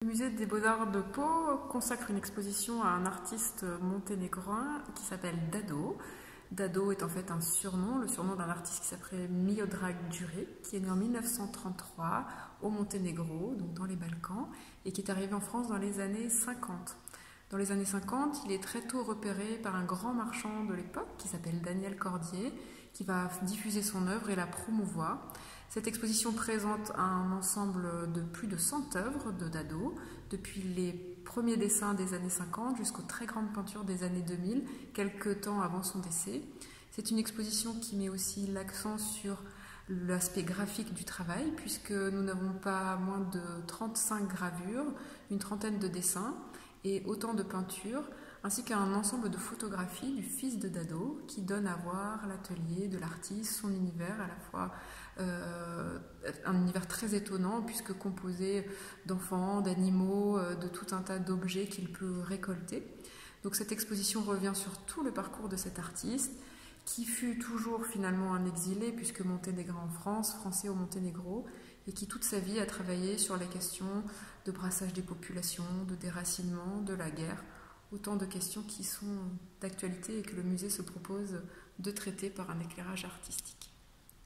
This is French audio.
Le musée des Beaux-Arts de Pau consacre une exposition à un artiste monténégrin qui s'appelle Dado. Dado est en fait un surnom, le surnom d'un artiste qui s'appelait Miodrag Đurić, qui est né en 1933 au Monténégro, donc dans les Balkans, et qui est arrivé en France dans les années 50. Dans les années 50, il est très tôt repéré par un grand marchand de l'époque qui s'appelle Daniel Cordier, qui va diffuser son œuvre et la promouvoir. Cette exposition présente un ensemble de plus de 100 œuvres de Dado, depuis les premiers dessins des années 50 jusqu'aux très grandes peintures des années 2000, quelques temps avant son décès. C'est une exposition qui met aussi l'accent sur l'aspect graphique du travail, puisque nous n'avons pas moins de 35 gravures, une trentaine de dessins et autant de peintures, ainsi qu'un ensemble de photographies du fils de Dado qui donne à voir l'atelier de l'artiste, son univers à la fois un univers très étonnant puisque composé d'enfants, d'animaux, de tout un tas d'objets qu'il peut récolter. Donc cette exposition revient sur tout le parcours de cet artiste qui fut toujours finalement un exilé puisque monténégrin en France, français au Monténégro, et qui toute sa vie a travaillé sur les questions de brassage des populations, de déracinement, de la guerre, autant de questions qui sont d'actualité et que le musée se propose de traiter par un éclairage artistique.